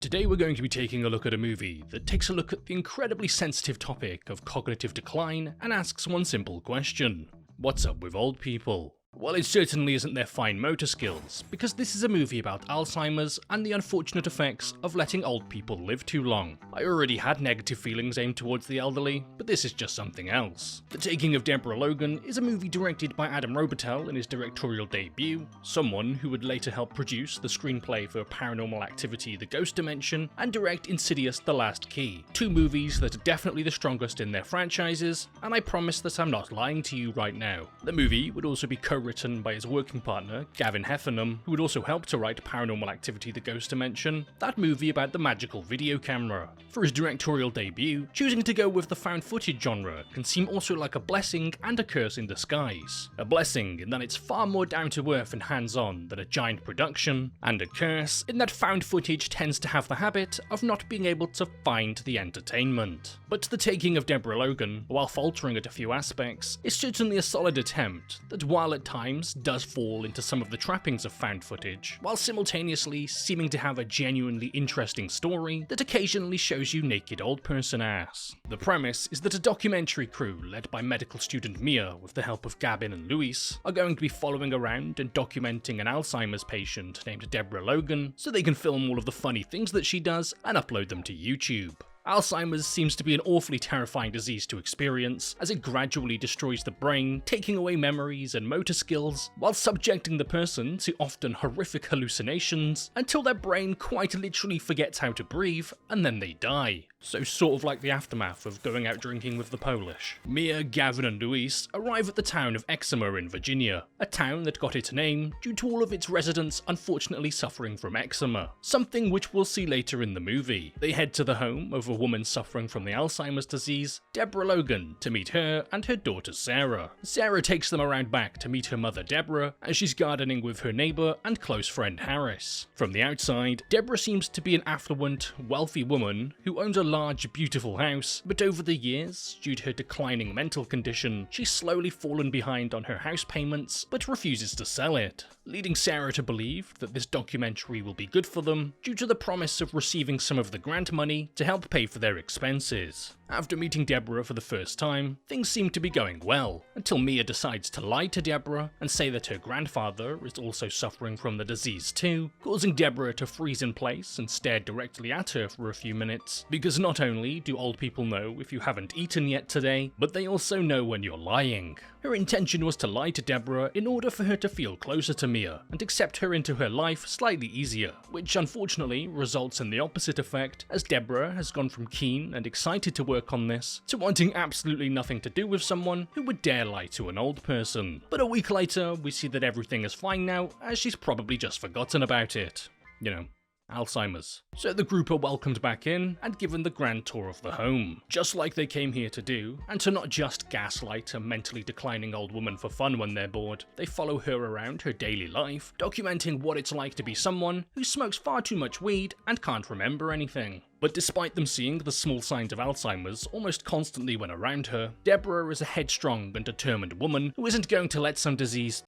Today we're going to be taking a look at a movie that takes a look at the incredibly sensitive topic of cognitive decline and asks one simple question: what's up with old people? Well, it certainly isn't their fine motor skills, because this is a movie about Alzheimer's and the unfortunate effects of letting old people live too long. I already had negative feelings aimed towards the elderly, but this is just something else. The Taking of Deborah Logan is a movie directed by Adam Robitel in his directorial debut, someone who would later help produce the screenplay for Paranormal Activity: The Ghost Dimension and direct Insidious: The Last Key, two movies that are definitely the strongest in their franchises, and I promise that I'm not lying to you right now. The movie would also be co-written by his working partner, Gavin Heffernan, who would also help to write Paranormal Activity: The Ghost Dimension, that movie about the magical video camera. For his directorial debut, choosing to go with the found footage genre can seem also like a blessing and a curse in disguise. A blessing in that it's far more down to earth and hands-on than a giant production, and a curse in that found footage tends to have the habit of not being able to find the entertainment. But The Taking of Deborah Logan, while faltering at a few aspects, is certainly a solid attempt that, while at times does fall into some of the trappings of found footage, while simultaneously seeming to have a genuinely interesting story that occasionally shows you naked old person ass. The premise is that a documentary crew led by medical student Mia with the help of Gavin and Luis are going to be following around and documenting an Alzheimer's patient named Deborah Logan so they can film all of the funny things that she does and upload them to YouTube. Alzheimer's seems to be an awfully terrifying disease to experience, as it gradually destroys the brain, taking away memories and motor skills, while subjecting the person to often horrific hallucinations, until their brain quite literally forgets how to breathe, and then they die. So sort of like the aftermath of going out drinking with the Polish. Mia, Gavin and Luis arrive at the town of Exeter in Virginia, a town that got its name due to all of its residents unfortunately suffering from eczema, something which we'll see later in the movie. They head to the home of a woman suffering from the Alzheimer's disease, Deborah Logan, to meet her and her daughter Sarah. Sarah takes them around back to meet her mother Deborah as she's gardening with her neighbour and close friend Harris. From the outside, Deborah seems to be an affluent, wealthy woman who owns a large, beautiful house, but over the years, due to her declining mental condition, she's slowly fallen behind on her house payments, but refuses to sell it, leading Sarah to believe that this documentary will be good for them due to the promise of receiving some of the grant money to help pay for their expenses. After meeting Deborah for the first time, things seem to be going well, until Mia decides to lie to Deborah and say that her grandfather is also suffering from the disease too, causing Deborah to freeze in place and stare directly at her for a few minutes, because not only do old people know if you haven't eaten yet today, but they also know when you're lying. Her intention was to lie to Deborah in order for her to feel closer to Mia and accept her into her life slightly easier, which unfortunately results in the opposite effect, as Deborah has gone from keen and excited to work on this to wanting absolutely nothing to do with someone who would dare lie to an old person. But a week later, we see that everything is fine now, as she's probably just forgotten about it. You know, Alzheimer's. So the group are welcomed back in and given the grand tour of the home, just like they came here to do, and to not just gaslight a mentally declining old woman for fun when they're bored. They follow her around her daily life, documenting what it's like to be someone who smokes far too much weed and can't remember anything. But despite them seeing the small signs of Alzheimer's almost constantly when around her, Deborah is a headstrong and determined woman who isn't going to let some disease...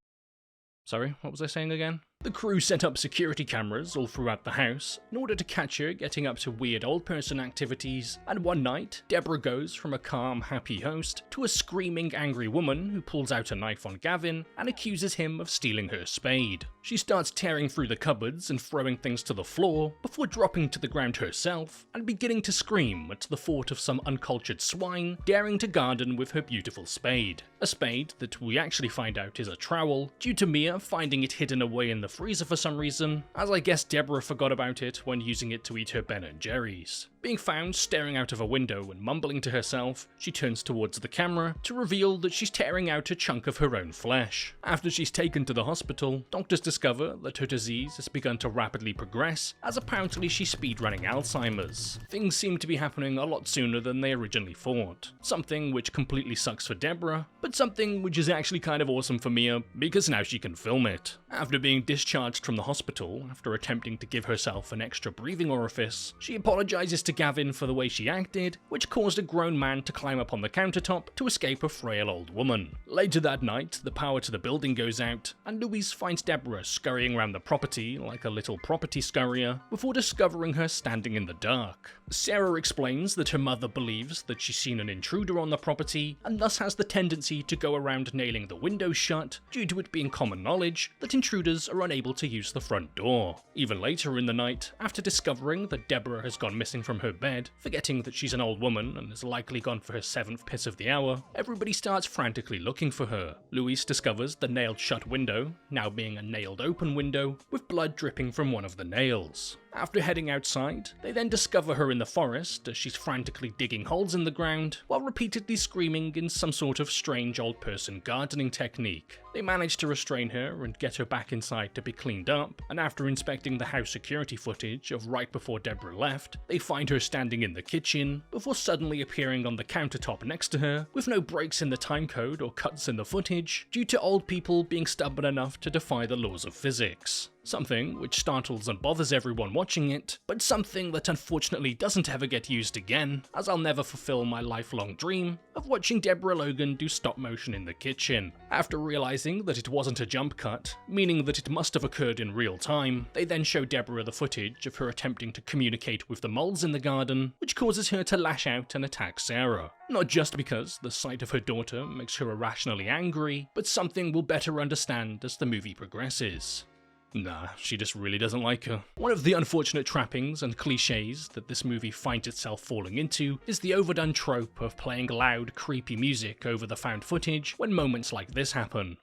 Sorry, what was I saying again? The crew set up security cameras all throughout the house in order to catch her getting up to weird old person activities, and one night, Deborah goes from a calm, happy host to a screaming, angry woman who pulls out a knife on Gavin and accuses him of stealing her spade. She starts tearing through the cupboards and throwing things to the floor before dropping to the ground herself and beginning to scream at the thought of some uncultured swine daring to garden with her beautiful spade. A spade that we actually find out is a trowel, due to Mia finding it hidden away in the freezer for some reason, as I guess Deborah forgot about it when using it to eat her Ben & Jerry's. Being found staring out of a window and mumbling to herself, she turns towards the camera to reveal that she's tearing out a chunk of her own flesh. After she's taken to the hospital, doctors discover that her disease has begun to rapidly progress, as apparently she's speedrunning Alzheimer's. Things seem to be happening a lot sooner than they originally thought. Something which completely sucks for Deborah, but something which is actually kind of awesome for Mia, because now she can film it. After being discharged discharged from the hospital after attempting to give herself an extra breathing orifice, she apologizes to Gavin for the way she acted, which caused a grown man to climb up on the countertop to escape a frail old woman. Later that night, the power to the building goes out, and Louise finds Deborah scurrying around the property like a little property scurrier before discovering her standing in the dark. Sarah explains that her mother believes that she's seen an intruder on the property and thus has the tendency to go around nailing the windows shut due to it being common knowledge that intruders are unable to use the front door. Even later in the night, after discovering that Deborah has gone missing from her bed, forgetting that she's an old woman and has likely gone for her 7th piss of the hour, everybody starts frantically looking for her. Louise discovers the nailed shut window, now being a nailed open window, with blood dripping from one of the nails. After heading outside, they then discover her in the forest as she's frantically digging holes in the ground while repeatedly screaming in some sort of strange old person gardening technique. They manage to restrain her and get her back inside to be cleaned up, and after inspecting the house security footage of right before Deborah left, they find her standing in the kitchen before suddenly appearing on the countertop next to her with no breaks in the timecode or cuts in the footage due to old people being stubborn enough to defy the laws of physics. Something which startles and bothers everyone watching it, but something that unfortunately doesn't ever get used again, as I'll never fulfill my lifelong dream of watching Deborah Logan do stop motion in the kitchen. After realizing that it wasn't a jump cut, meaning that it must have occurred in real time, they then show Deborah the footage of her attempting to communicate with the moles in the garden, which causes her to lash out and attack Sarah. Not just because the sight of her daughter makes her irrationally angry, but something we'll better understand as the movie progresses. Nah, she just really doesn't like her. One of the unfortunate trappings and cliches that this movie finds itself falling into is the overdone trope of playing loud, creepy music over the found footage when moments like this happen.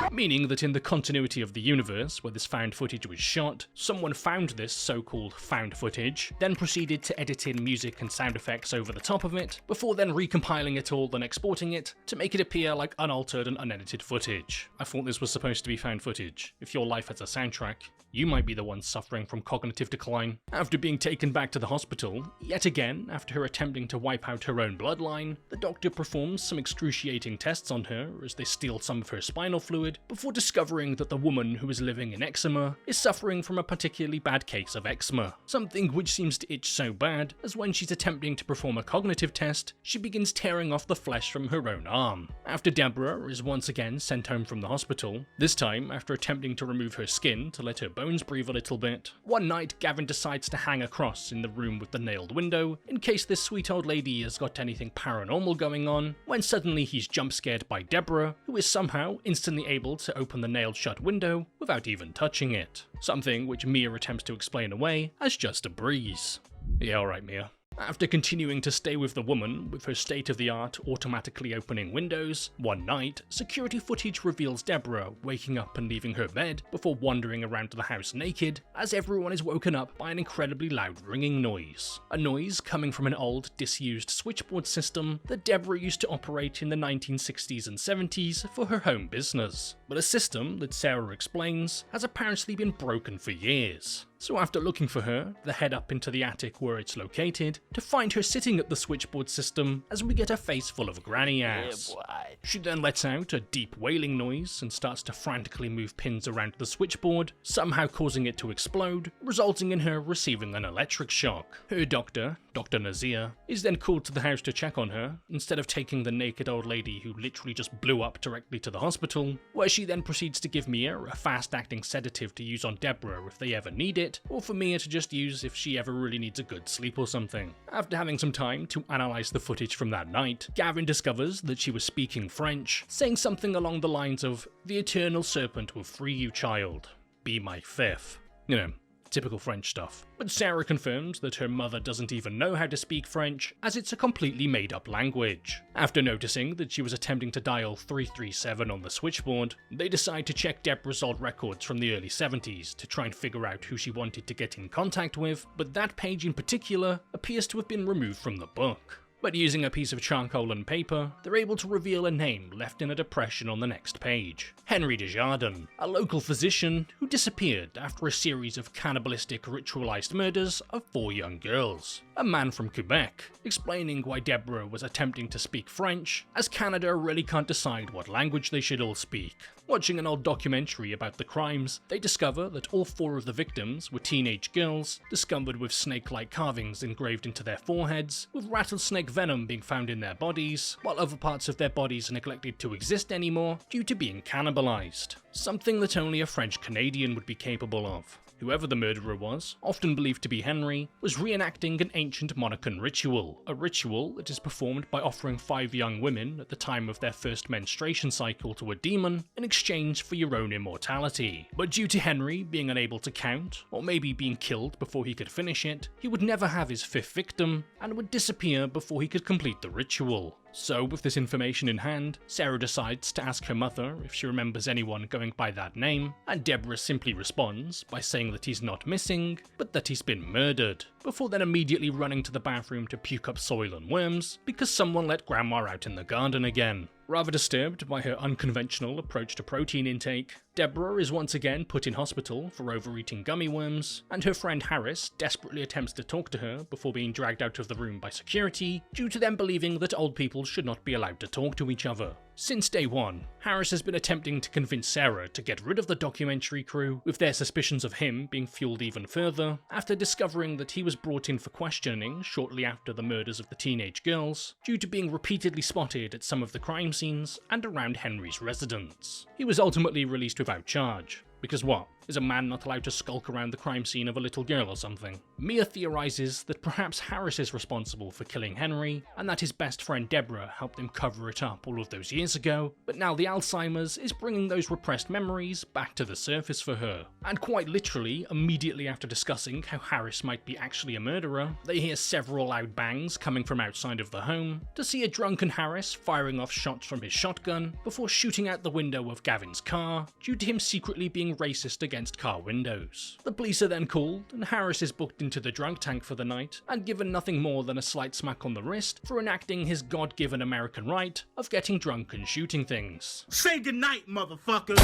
Meaning that in the continuity of the universe where this found footage was shot, someone found this so-called found footage, then proceeded to edit in music and sound effects over the top of it, before then recompiling it all and exporting it to make it appear like unaltered and unedited footage. I thought this was supposed to be found footage. If your life has a soundtrack, you might be the one suffering from cognitive decline. After being taken back to the hospital, yet again after her attempting to wipe out her own bloodline, the doctor performs some excruciating tests on her as they steal some of her spinal fluid, before discovering that the woman who is living in eczema is suffering from a particularly bad case of eczema. Something which seems to itch so bad as when she's attempting to perform a cognitive test, she begins tearing off the flesh from her own arm. After Deborah is once again sent home from the hospital, this time after attempting to remove her skin to let her bones breathe a little bit, one night Gavin decides to hang a cross in the room with the nailed window in case this sweet old lady has got anything paranormal going on, when suddenly he's jump scared by Deborah, who is somehow instantly able to open the nailed shut window without even touching it. Something which Mia attempts to explain away as just a breeze. Yeah, alright Mia. After continuing to stay with the woman with her state-of-the-art automatically opening windows, one night, security footage reveals Deborah waking up and leaving her bed before wandering around the house naked, as everyone is woken up by an incredibly loud ringing noise. A noise coming from an old, disused switchboard system that Deborah used to operate in the 1960s and 70s for her home business, but a system that Sarah explains has apparently been broken for years. So after looking for her, they head up into the attic where it's located to find her sitting at the switchboard system as we get a face full of granny ass. She then lets out a deep wailing noise and starts to frantically move pins around the switchboard, somehow causing it to explode, resulting in her receiving an electric shock. Her doctor, Dr. Nazir, is then called to the house to check on her, instead of taking the naked old lady who literally just blew up directly to the hospital, where she then proceeds to give Mia a fast-acting sedative to use on Deborah if they ever need it, or for Mia to just use if she ever really needs a good sleep or something. After having some time to analyze the footage from that night, Gavin discovers that she was speaking French, saying something along the lines of, "The eternal serpent will free you, child. Be my fifth." You know, typical French stuff. But Sarah confirms that her mother doesn't even know how to speak French, as it's a completely made-up language. After noticing that she was attempting to dial 337 on the switchboard, they decide to check Deborah's old records from the early 70s to try and figure out who she wanted to get in contact with, but that page in particular appears to have been removed from the book. But using a piece of charcoal and paper, they're able to reveal a name left in a depression on the next page. Henry Desjardins, a local physician who disappeared after a series of cannibalistic ritualized murders of 4 young girls. A man from Quebec, explaining why Deborah was attempting to speak French, as Canada really can't decide what language they should all speak. Watching an old documentary about the crimes, they discover that all 4 of the victims were teenage girls, discovered with snake-like carvings engraved into their foreheads, with rattlesnake venom being found in their bodies, while other parts of their bodies are neglected to exist anymore due to being cannibalized. Something that only a French Canadian would be capable of. Whoever the murderer was, often believed to be Henry, was reenacting an ancient Monachan ritual, a ritual that is performed by offering 5 young women at the time of their first menstruation cycle to a demon in exchange for your own immortality. But due to Henry being unable to count, or maybe being killed before he could finish it, he would never have his 5th victim, and would disappear before he could complete the ritual. So, with this information in hand, Sarah decides to ask her mother if she remembers anyone going by that name, and Deborah simply responds by saying that he's not missing, but that he's been murdered, before then immediately running to the bathroom to puke up soil and worms because someone let Grandma out in the garden again. Rather disturbed by her unconventional approach to protein intake, Deborah is once again put in hospital for overeating gummy worms, and her friend Harris desperately attempts to talk to her before being dragged out of the room by security, due to them believing that old people should not be allowed to talk to each other. Since day one, Harris has been attempting to convince Sarah to get rid of the documentary crew, with their suspicions of him being fueled even further after discovering that he was brought in for questioning shortly after the murders of the teenage girls, due to being repeatedly spotted at some of the crime scenes and around Henry's residence. He was ultimately released without charge. Because what? Is a man not allowed to skulk around the crime scene of a little girl or something? Mia theorizes that perhaps Harris is responsible for killing Henry, and that his best friend Deborah helped him cover it up all of those years ago, but now the Alzheimer's is bringing those repressed memories back to the surface for her. And quite literally, immediately after discussing how Harris might be actually a murderer, they hear several loud bangs coming from outside of the home, to see a drunken Harris firing off shots from his shotgun before shooting out the window of Gavin's car, due to him secretly being racist against car windows. The police are then called, and Harris is booked into the drunk tank for the night, and given nothing more than a slight smack on the wrist for enacting his God-given American right of getting drunk and shooting things. Say goodnight, motherfucker!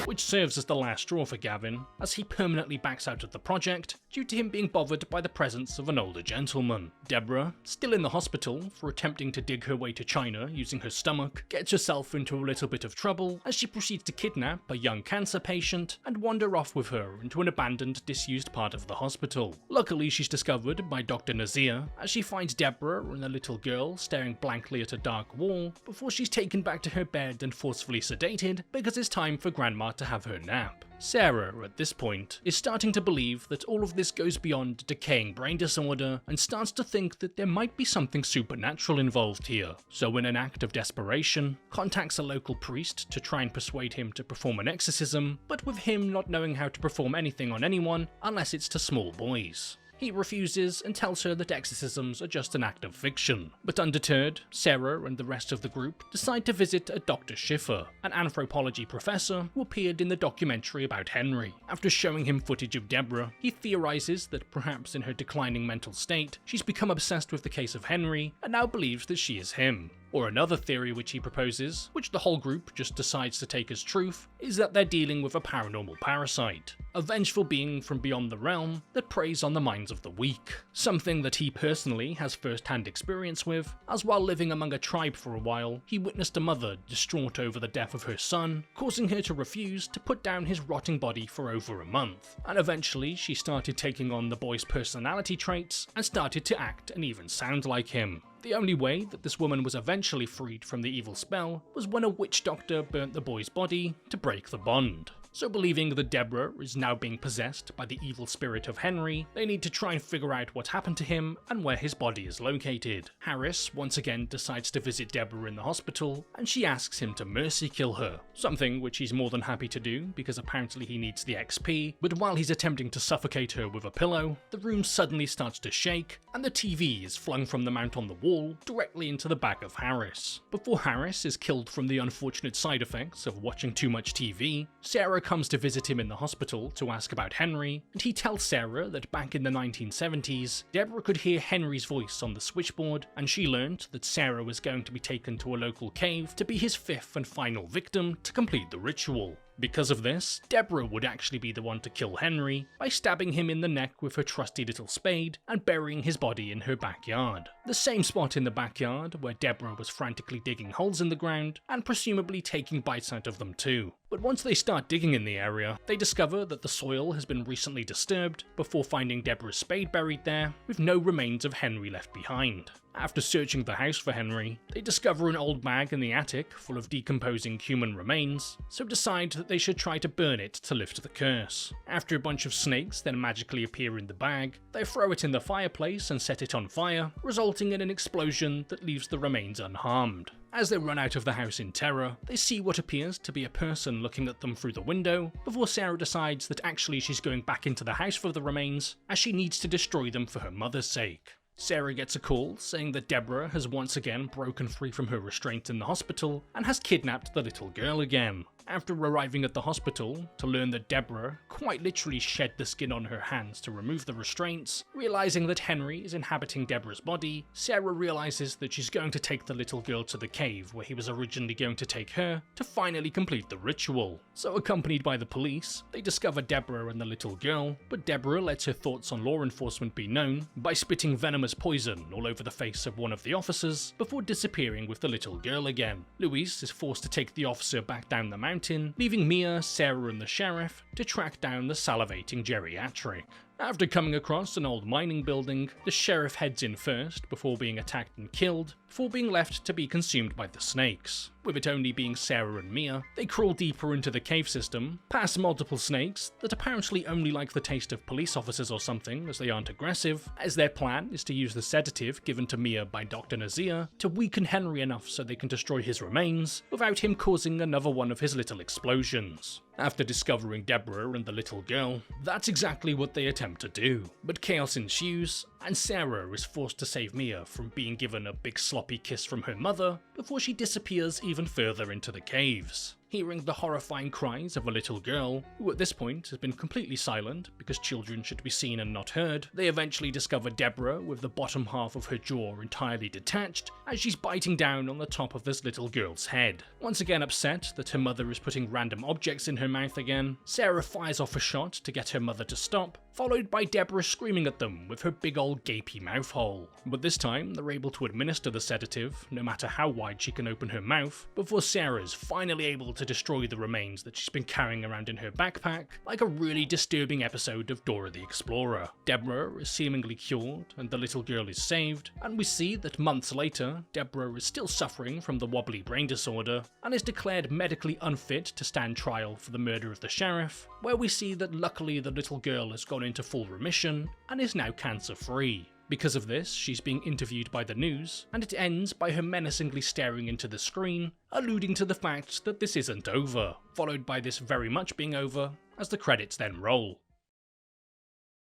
Which serves as the last straw for Gavin, as he permanently backs out of the project due to him being bothered by the presence of an older gentleman. Deborah, still in the hospital for attempting to dig her way to China using her stomach, gets herself into a little bit of trouble as she proceeds to kidnap a young cancer patient and wander off with her into an abandoned, disused part of the hospital. Luckily, she's discovered by Dr. Nazir as she finds Deborah and the little girl staring blankly at a dark wall before she's taken back to her bed and forcefully sedated because it's time for Grandma to have her nap. Sarah, at this point, is starting to believe that all of this goes beyond decaying brain disorder and starts to think that there might be something supernatural involved here. So in an act of desperation, contacts a local priest to try and persuade him to perform an exorcism, but with him not knowing how to perform anything on anyone unless it's to small boys. He refuses and tells her that exorcisms are just an act of fiction. But undeterred, Sarah and the rest of the group decide to visit a Dr. Schiffer, an anthropology professor who appeared in the documentary about Henry. After showing him footage of Deborah, he theorizes that perhaps in her declining mental state, she's become obsessed with the case of Henry and now believes that she is him. Or another theory which he proposes, which the whole group just decides to take as truth, is that they're dealing with a paranormal parasite, a vengeful being from beyond the realm that preys on the minds of the weak. Something that he personally has first-hand experience with, as while living among a tribe for a while, he witnessed a mother distraught over the death of her son, causing her to refuse to put down his rotting body for over a month. And eventually she started taking on the boy's personality traits and started to act and even sound like him. The only way that this woman was eventually freed from the evil spell was when a witch doctor burnt the boy's body to break the bond. So believing that Deborah is now being possessed by the evil spirit of Henry, they need to try and figure out what happened to him and where his body is located. Harris once again decides to visit Deborah in the hospital, and she asks him to mercy kill her, something which he's more than happy to do because apparently he needs the XP, but while he's attempting to suffocate her with a pillow, the room suddenly starts to shake and the TV is flung from the mount on the wall directly into the back of Harris. Before Harris is killed from the unfortunate side effects of watching too much TV, Sarah comes to visit him in the hospital to ask about Henry, and he tells Sarah that back in the 1970s, Deborah could hear Henry's voice on the switchboard, and she learned that Sarah was going to be taken to a local cave to be his fifth and final victim to complete the ritual. Because of this, Deborah would actually be the one to kill Henry by stabbing him in the neck with her trusty little spade and burying his body in her backyard. The same spot in the backyard where Deborah was frantically digging holes in the ground and presumably taking bites out of them too. But once they start digging in the area, they discover that the soil has been recently disturbed before finding Deborah's spade buried there with no remains of Henry left behind. After searching the house for Henry, they discover an old bag in the attic full of decomposing human remains, so decide that they should try to burn it to lift the curse. After a bunch of snakes then magically appear in the bag, they throw it in the fireplace and set it on fire, resulting in an explosion that leaves the remains unharmed. As they run out of the house in terror, they see what appears to be a person looking at them through the window, before Sarah decides that actually she's going back into the house for the remains, as she needs to destroy them for her mother's sake. Sarah gets a call saying that Deborah has once again broken free from her restraint in the hospital and has kidnapped the little girl again. After arriving at the hospital to learn that Deborah quite literally shed the skin on her hands to remove the restraints, realizing that Henry is inhabiting Deborah's body, Sarah realizes that she's going to take the little girl to the cave where he was originally going to take her to finally complete the ritual. So accompanied by the police, they discover Deborah and the little girl, but Deborah lets her thoughts on law enforcement be known by spitting venomous poison all over the face of one of the officers before disappearing with the little girl again. Louise is forced to take the officer back down the mountain, leaving Mia, Sarah and the sheriff to track down the salivating geriatric. After coming across an old mining building, the sheriff heads in first before being attacked and killed, before being left to be consumed by the snakes. With it only being Sarah and Mia, they crawl deeper into the cave system, past multiple snakes that apparently only like the taste of police officers or something as they aren't aggressive, as their plan is to use the sedative given to Mia by Dr. Nazir to weaken Henry enough so they can destroy his remains without him causing another one of his little explosions. After discovering Deborah and the little girl, that's exactly what they attempt to do. But chaos ensues, and Sarah is forced to save Mia from being given a big sloppy kiss from her mother before she disappears even further into the caves. Hearing the horrifying cries of a little girl, who at this point has been completely silent because children should be seen and not heard, they eventually discover Deborah with the bottom half of her jaw entirely detached as she's biting down on the top of this little girl's head. Once again upset that her mother is putting random objects in her mouth again, Sarah fires off a shot to get her mother to stop, followed by Deborah screaming at them with her big old gapy mouth hole. But this time they're able to administer the sedative, no matter how wide she can open her mouth, before Sarah's finally able to destroy the remains that she's been carrying around in her backpack, like a really disturbing episode of Dora the Explorer. Deborah is seemingly cured and the little girl is saved, and we see that months later, Deborah is still suffering from the wobbly brain disorder and is declared medically unfit to stand trial for the murder of the sheriff, where we see that luckily the little girl has gone into full remission and is now cancer-free. Because of this, she's being interviewed by the news, and it ends by her menacingly staring into the screen, alluding to the fact that this isn't over, followed by this very much being over, as the credits then roll.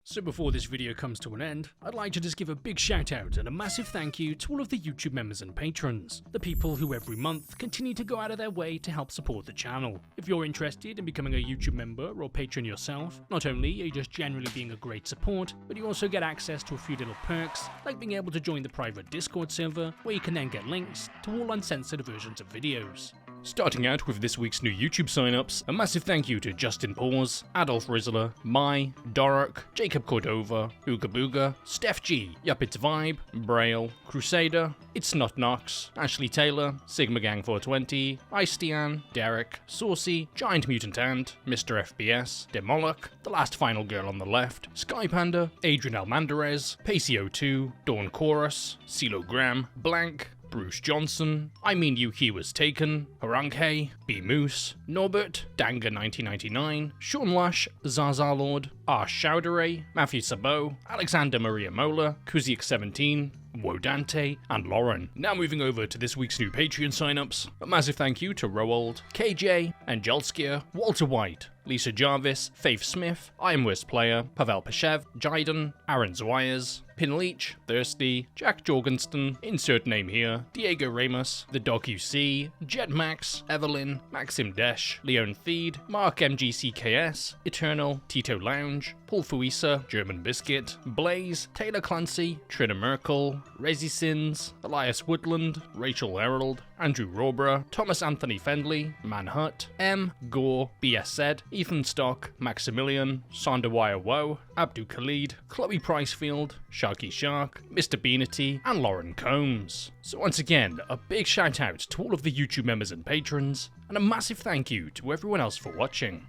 So before this video comes to an end, I'd like to just give a big shout out and a massive thank you to all of the YouTube members and patrons, the people who every month continue to go out of their way to help support the channel. If you're interested in becoming a YouTube member or patron yourself, not only are you just generally being a great support, but you also get access to a few little perks, like being able to join the private Discord server, where you can then get links to all uncensored versions of videos. Starting out with this week's new YouTube signups, a massive thank you to Justin Paws, Adolf Rizzler, Mai, Dorok, Jacob Cordova, Ooga Booga, Steph G, Yup It's Vibe, Braille, Crusader, It's Not Nox, Ashley Taylor, Sigma Gang 420, Istian, Derek, Saucy, Giant Mutant Ant, Mr. FBS, Demolok, The Last Final Girl on the Left, Sky Panda, Adrian Almandarez, Pacey02, Dawn Chorus, CeeLo Graham, Blank, Bruce Johnson, I Mean You He Was Taken, Haranghe, B Moose, Norbert, Danga 1999, Sean Lush, Zaza Lord, R. Chowdhury, Matthew Sabot, Alexander Maria Mola, Kuziak 17, Wodante, and Lauren. Now moving over to this week's new Patreon signups, a massive thank you to Roald, KJ, Angelskier, Walter White, Lisa Jarvis, Faith Smith, I Am Worst Player, Pavel Peshev, Jiden, Aaron Zwires, Pin Leach, Thirsty, Jack Jorgensen, insert name here, Diego Ramos, The Dog You See, Jed Max, Evelyn, Maxim Desh, Leon Theed, Mark MGCKS, Eternal, Tito Lounge, Paul Fuisa, German Biscuit, Blaze, Taylor Clancy, Trina Merkel, Resi Sins, Elias Woodland, Rachel Herald, Andrew Robra, Thomas Anthony Fendley, Manhut, M, Gore, BS Said, Ethan Stock, Maximilian, Sondawire Woe, Abdu Khalid, Chloe Pricefield, Sharky Shark, Mr. Beanity, and Lauren Combs. So once again, a big shout out to all of the YouTube members and patrons, and a massive thank you to everyone else for watching.